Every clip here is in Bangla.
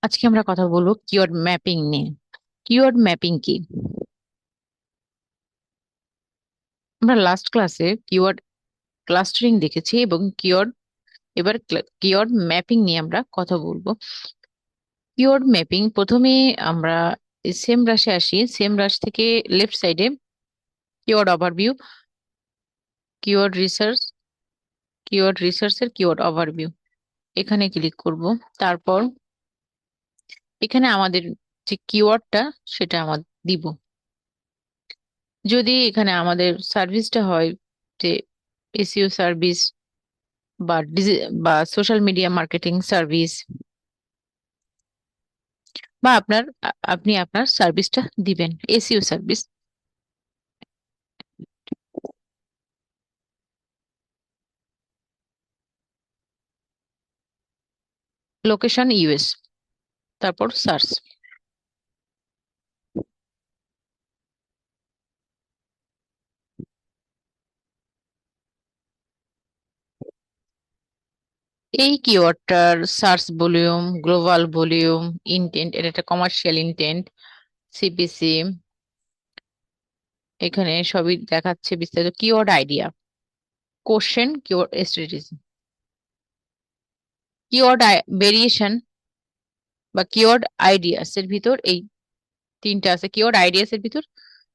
আজকে আমরা কথা বলবো কিওয়ার্ড ম্যাপিং নিয়ে। কিওয়ার্ড ম্যাপিং কি? আমরা লাস্ট ক্লাসে কিওয়ার্ড ক্লাস্টারিং দেখেছি এবং এবার কিওয়ার্ড ম্যাপিং নিয়ে আমরা কথা বলবো। কিওয়ার্ড ম্যাপিং প্রথমে আমরা সেম রাশে আসি। সেম রাশ থেকে লেফট সাইডে keyword overview, keyword research, keyword রিসার্চের কিওয়ার্ড ওভারভিউ, এখানে ক্লিক করব। তারপর এখানে আমাদের যে কিওয়ার্ডটা সেটা আমরা দিব। যদি এখানে আমাদের সার্ভিসটা হয় যে এসইও সার্ভিস বা সোশ্যাল মিডিয়া মার্কেটিং সার্ভিস, বা আপনি আপনার সার্ভিসটা দিবেন এসইও সার্ভিস। লোকেশন ইউএস, তারপর সার্চ। এই কিওয়ার্ডটার search volume, global volume, intent, এটা একটা কমার্শিয়াল ইনটেন্ট, সিপিসি, এখানে সবই দেখাচ্ছে বিস্তারিত। Keyword idea, question, keyword strategy, keyword variation বা কিওয়ার্ড আইডিয়াস এর ভিতর এই তিনটা আছে। কিওয়ার্ড আইডিয়াস এর ভিতর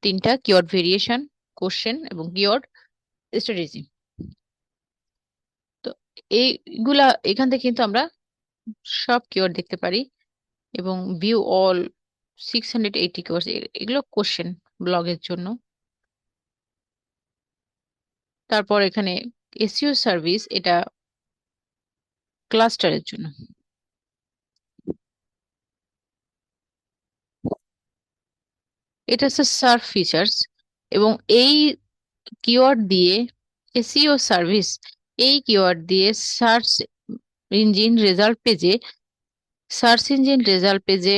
তিনটা, কিওয়ার্ড ভেরিয়েশন, কোশ্চেন এবং কিওয়ার্ড স্ট্র্যাটেজি। তো এইগুলা এখান থেকে কিন্তু আমরা সব কিওয়ার্ড দেখতে পারি। এবং ভিউ অল 680 কিওয়ার্ড, এগুলো কোশ্চেন ব্লগের জন্য। তারপর এখানে এসইও সার্ভিস, এটা ক্লাস্টারের জন্য। এটা হচ্ছে সার্চ ফিচার্স। এবং এই কিওয়ার্ড দিয়ে এসইও সার্ভিস, এই কিওয়ার্ড দিয়ে সার্চ ইঞ্জিন রেজাল্ট পেজে সার্চ ইঞ্জিন রেজাল্ট পেজে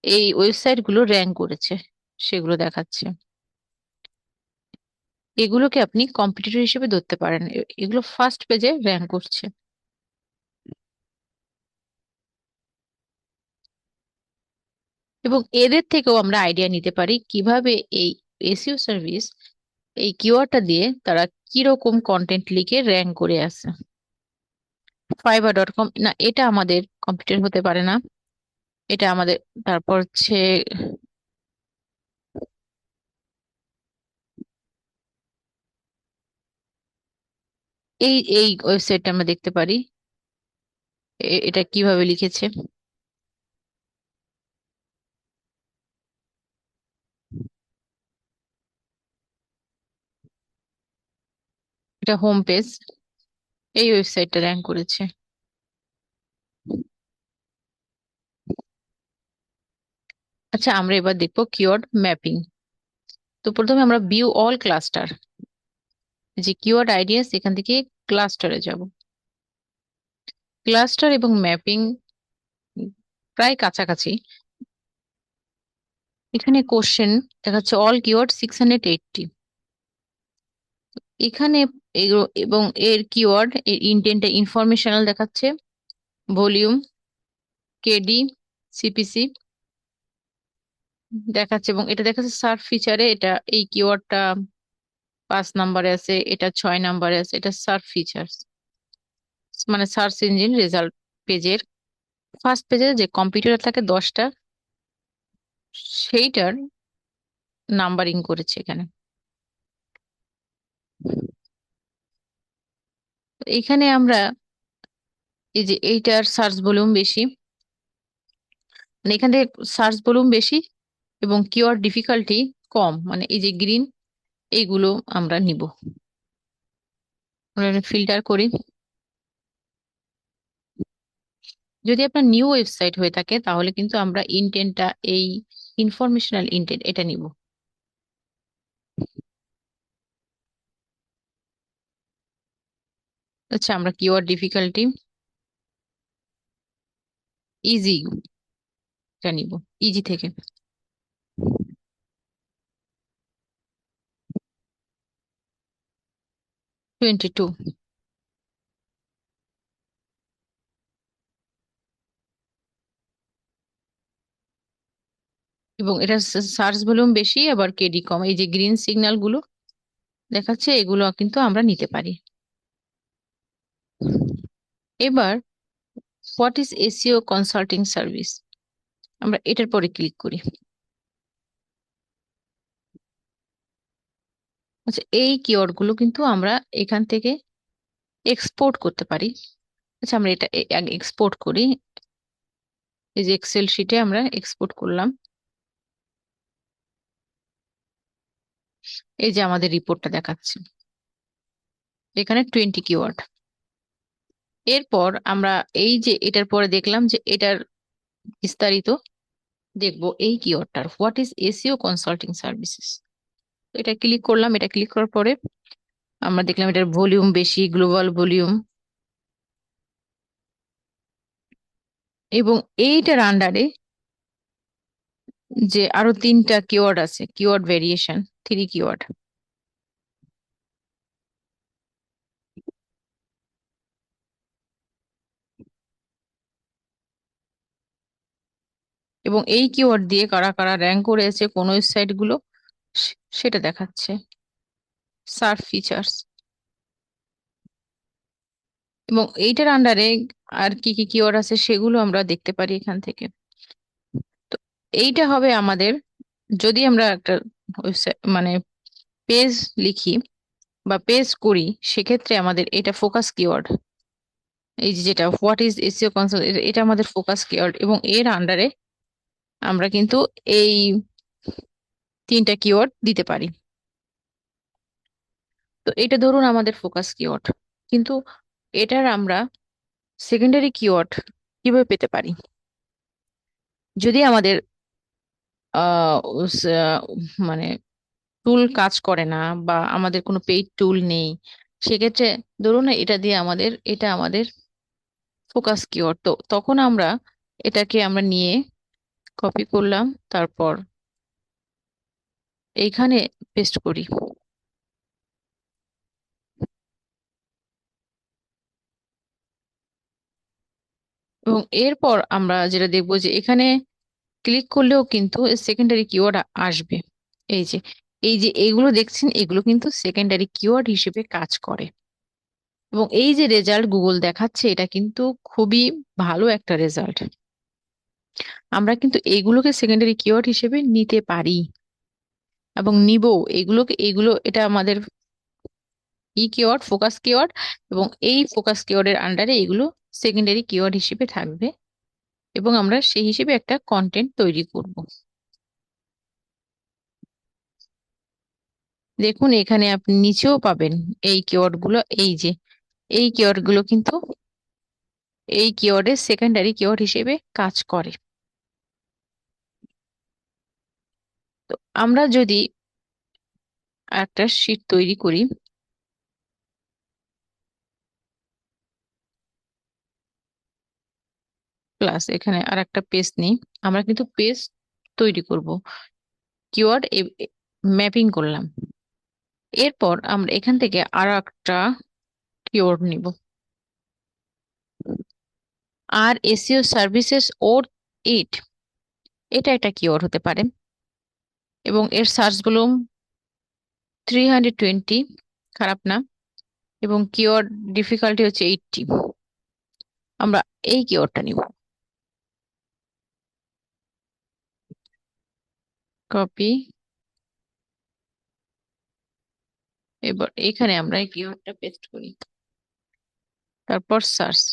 এই ওয়েবসাইট গুলো র্যাঙ্ক করেছে, সেগুলো দেখাচ্ছে। এগুলোকে আপনি কম্পিটিটর হিসেবে ধরতে পারেন, এগুলো ফার্স্ট পেজে র্যাঙ্ক করছে। এবং এদের থেকেও আমরা আইডিয়া নিতে পারি কিভাবে এই এসইও সার্ভিস এই কিওয়ার্ডটা দিয়ে তারা কিরকম কন্টেন্ট লিখে র্যাঙ্ক করে আছে। fiverr.com না, এটা আমাদের কম্পিউটার হতে পারে না, এটা আমাদের। তারপর হচ্ছে এই ওয়েবসাইটটা আমরা দেখতে পারি এটা কিভাবে লিখেছে। এটা হোম পেজ, এই ওয়েবসাইটটা র্যাঙ্ক করেছে। আচ্ছা, আমরা এবার দেখবো কিওয়ার্ড ম্যাপিং। তো প্রথমে আমরা ভিউ অল ক্লাস্টার, যে কিওয়ার্ড আইডিয়াস, এখান থেকে ক্লাস্টারে যাব। ক্লাস্টার এবং ম্যাপিং প্রায় কাছাকাছি। এখানে কোশ্চেন দেখাচ্ছে অল কিওয়ার্ড 680। এখানে এবং এর কিওয়ার্ড এর ইন্টেন্টে ইনফরমেশনাল দেখাচ্ছে, ভলিউম, কেডি, সিপিসি দেখাচ্ছে। এবং এটা দেখাচ্ছে সার্চ ফিচারে, এটা এই কিওয়ার্ডটা 5 নম্বরে আছে, এটা 6 নম্বরে আছে। এটা সার্চ ফিচার মানে সার্চ ইঞ্জিন রেজাল্ট পেজের ফার্স্ট পেজে যে কম্পিউটার থাকে 10টা, সেইটার নাম্বারিং করেছে এখানে। এখানে আমরা এই যে এইটার সার্চ ভলিউম বেশি, মানে এখান থেকে সার্চ ভলিউম বেশি এবং কিওয়ার্ড ডিফিকাল্টি কম, মানে এই যে গ্রিন, এইগুলো আমরা নিব। ফিল্টার করি। যদি আপনার নিউ ওয়েবসাইট হয়ে থাকে তাহলে কিন্তু আমরা ইন্টেন্টটা এই ইনফরমেশনাল ইন্টেন্ট এটা নিব। আচ্ছা, আমরা কিওয়ার্ড ডিফিকাল্টি ইজি এটা নিব, ইজি থেকে। 22। এবং এটা সার্চ ভলিউম বেশি, আবার কেডি কম। এই যে গ্রিন সিগন্যাল গুলো দেখাচ্ছে, এগুলো কিন্তু আমরা নিতে পারি। এবার what is SEO consulting service, আমরা এটার পরে ক্লিক করি। আচ্ছা, এই কিওয়ার্ড গুলো কিন্তু আমরা এখান থেকে এক্সপোর্ট করতে পারি। আচ্ছা, আমরা এটা এক্সপোর্ট করি। এই যে এক্সেল শিটে আমরা এক্সপোর্ট করলাম। এই যে আমাদের রিপোর্টটা দেখাচ্ছে, এখানে 20 কিওয়ার্ড। এরপর আমরা এই যে এটার পরে দেখলাম যে এটার বিস্তারিত দেখবো এই কিওয়ার্ডটার, what is SEO consulting services. এটা ক্লিক করলাম। এটা ক্লিক করার পরে আমরা দেখলাম এটার ভলিউম বেশি, গ্লোবাল ভলিউম। এবং এইটার আন্ডারে যে আরো 3টা কিওয়ার্ড আছে, কিওয়ার্ড ভেরিয়েশন, 3 কিওয়ার্ড। এবং এই কিওয়ার্ড দিয়ে কারা কারা র্যাঙ্ক করেছে কোন ওয়েবসাইট গুলো সেটা দেখাচ্ছে। সার্চ ফিচার্স, এবং এইটার আন্ডারে আর কি কি কিওয়ার্ড আছে সেগুলো আমরা দেখতে পারি এখান থেকে। তো এইটা হবে আমাদের, যদি আমরা একটা ওয়েবসাইট মানে পেজ লিখি বা পেজ করি, সেক্ষেত্রে আমাদের এটা ফোকাস কিওয়ার্ড। এই যে যেটা হোয়াট ইজ এসইও কনসাল্ট, এটা আমাদের ফোকাস কিওয়ার্ড, এবং এর আন্ডারে আমরা কিন্তু এই 3টা কিওয়ার্ড দিতে পারি। তো এটা ধরুন আমাদের ফোকাস কিওয়ার্ড, কিন্তু এটার আমরা সেকেন্ডারি কিওয়ার্ড কিভাবে পেতে পারি? যদি আমাদের আহ উস- আহ, মানে টুল কাজ করে না, বা আমাদের কোনো পেইড টুল নেই, সেক্ষেত্রে ধরুন না এটা দিয়ে আমাদের, এটা আমাদের ফোকাস কিওয়ার্ড। তো তখন আমরা এটাকে আমরা নিয়ে কপি করলাম, তারপর এইখানে পেস্ট করি। এবং এরপর আমরা যেটা দেখবো যে এখানে ক্লিক করলেও কিন্তু সেকেন্ডারি কিওয়ার্ড আসবে। এই যে এই যে এগুলো দেখছেন, এগুলো কিন্তু সেকেন্ডারি কিওয়ার্ড হিসেবে কাজ করে। এবং এই যে রেজাল্ট গুগল দেখাচ্ছে, এটা কিন্তু খুবই ভালো একটা রেজাল্ট। আমরা কিন্তু এইগুলোকে সেকেন্ডারি কিওয়ার্ড হিসেবে নিতে পারি এবং নিব। এগুলো এটা আমাদের কিওয়ার্ড, ফোকাস কিওয়ার্ড, এবং এই ফোকাস কিওয়ার্ডের আন্ডারে এগুলো সেকেন্ডারি কিওয়ার্ড হিসেবে থাকবে, এবং আমরা সেই হিসেবে একটা কন্টেন্ট তৈরি করব। দেখুন এখানে আপনি নিচেও পাবেন এই কিওয়ার্ড গুলো। এই যে এই কিওয়ার্ড গুলো কিন্তু এই কিওয়ার্ডের সেকেন্ডারি কিওয়ার্ড হিসেবে কাজ করে। তো আমরা যদি একটা শীট তৈরি করি, প্লাস এখানে আর একটা পেজ নেই, আমরা কিন্তু পেজ তৈরি করব। কিওয়ার্ড ম্যাপিং করলাম। এরপর আমরা এখান থেকে আরো একটা কিওয়ার্ড নিব, আর এসইও সার্ভিসেস ওর ইট, এটা একটা কিওয়ার্ড হতে পারে। এবং এর সার্চ ভলিউম 320, খারাপ না। এবং কিওয়ার্ড ডিফিকাল্টি হচ্ছে 80। আমরা এই কিওয়ার্ডটা নিব, কপি। এবার এখানে আমরা এই কিওয়ার্ডটা পেস্ট করি, তারপর সার্চ।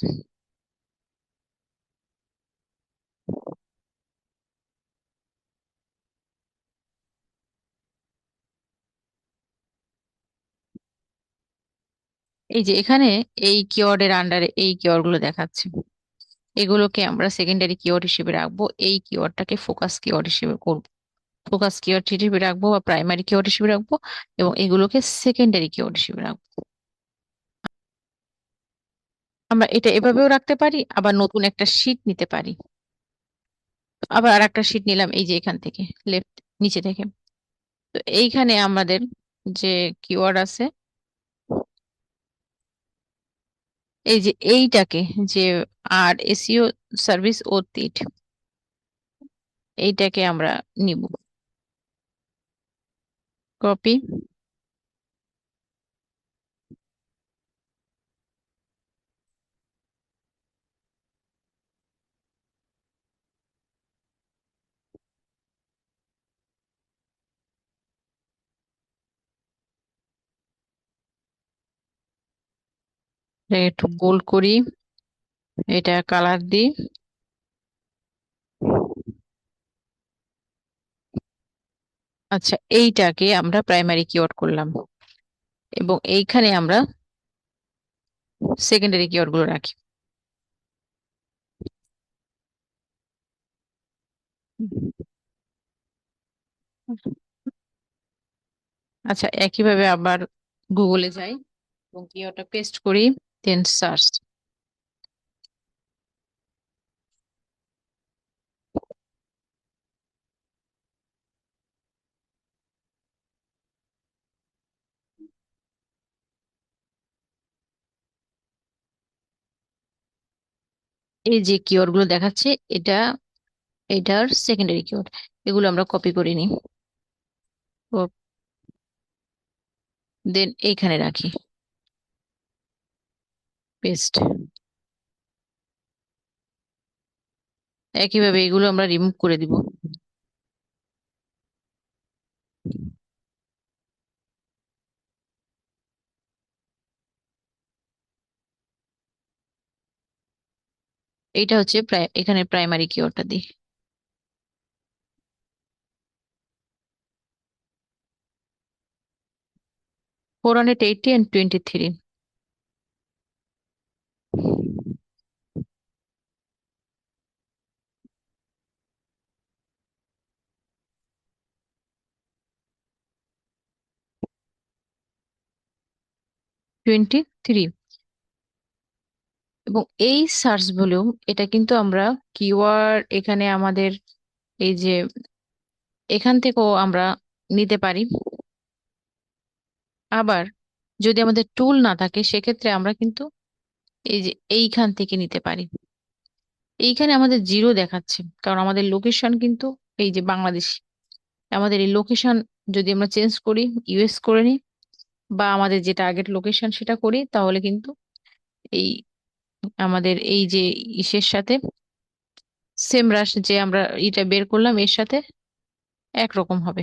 এই যে এখানে এই কিওয়ার্ডের আন্ডারে এই কিওয়ার্ড গুলো দেখাচ্ছে, এগুলোকে আমরা সেকেন্ডারি কিওয়ার্ড হিসেবে রাখবো। এই কিওয়ার্ডটাকে ফোকাস কিওয়ার্ড হিসেবে করব, ফোকাস কিওয়ার্ড হিসেবে রাখবো বা প্রাইমারি কিওয়ার্ড হিসেবে রাখবো, এবং এগুলোকে সেকেন্ডারি কিওয়ার্ড হিসেবে রাখবো। আমরা এটা এভাবেও রাখতে পারি, আবার নতুন একটা শীট নিতে পারি। আবার আর একটা শীট নিলাম, এই যে এখান থেকে লেফট নিচে থেকে। তো এইখানে আমাদের যে কিওয়ার্ড আছে, এই যে এইটাকে, যে আর এসইও সার্ভিস ও তিট, এইটাকে আমরা নিব, কপি, একটু বোল্ড করি, এটা কালার দিই। আচ্ছা, এইটাকে আমরা প্রাইমারি কিওয়ার্ড করলাম, এবং এইখানে আমরা সেকেন্ডারি কিওয়ার্ড গুলো রাখি। আচ্ছা, একইভাবে আবার গুগলে যাই এবং কিওয়ার্ডটা পেস্ট করি, দেন সার্চ। এই যে কিওয়ার্ড গুলো দেখাচ্ছে, এটা এটার সেকেন্ডারি কিওয়ার্ড, এগুলো আমরা কপি করে নিই, দেন এইখানে রাখি, পেস্ট। একইভাবে এগুলো আমরা রিমুভ করে দিব। এইটা হচ্ছে এখানে প্রাইমারি কিওয়ার্ডটা দিই। 480 and 23। 23। এবং এই সার্চ ভলিউম, এটা কিন্তু আমরা কিওয়ার্ড এখানে আমাদের এই যে এখান থেকেও আমরা নিতে পারি। আবার যদি আমাদের টুল না থাকে, সেক্ষেত্রে আমরা কিন্তু এই যে এইখান থেকে নিতে পারি। এইখানে আমাদের জিরো দেখাচ্ছে, কারণ আমাদের লোকেশন কিন্তু এই যে বাংলাদেশ। আমাদের এই লোকেশন যদি আমরা চেঞ্জ করি, ইউএস করে নিই, বা আমাদের যে টার্গেট লোকেশন সেটা করি, তাহলে কিন্তু এই আমাদের এই যে ইসের সাথে সেম রাশ যে আমরা এটা বের করলাম এর সাথে একরকম হবে।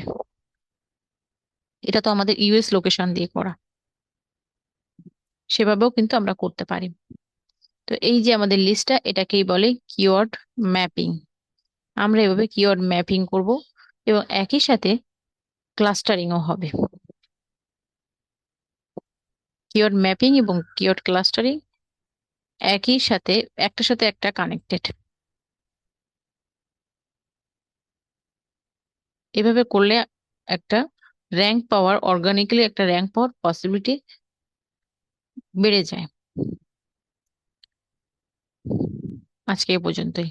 এটা তো আমাদের ইউএস লোকেশন দিয়ে করা, সেভাবেও কিন্তু আমরা করতে পারি। তো এই যে আমাদের লিস্টটা, এটাকেই বলে কিওয়ার্ড ম্যাপিং। আমরা এভাবে কিওয়ার্ড ম্যাপিং করব, এবং একই সাথে ক্লাস্টারিংও হবে। কিওয়ার্ড ম্যাপিং এবং কিওয়ার্ড ক্লাস্টারিং একই সাথে, একটার সাথে একটা কানেক্টেড। এভাবে করলে একটা র্যাঙ্ক পাওয়ার, অর্গানিক্যালি একটা র্যাঙ্ক পাওয়ার পসিবিলিটি বেড়ে যায়। আজকে এ পর্যন্তই।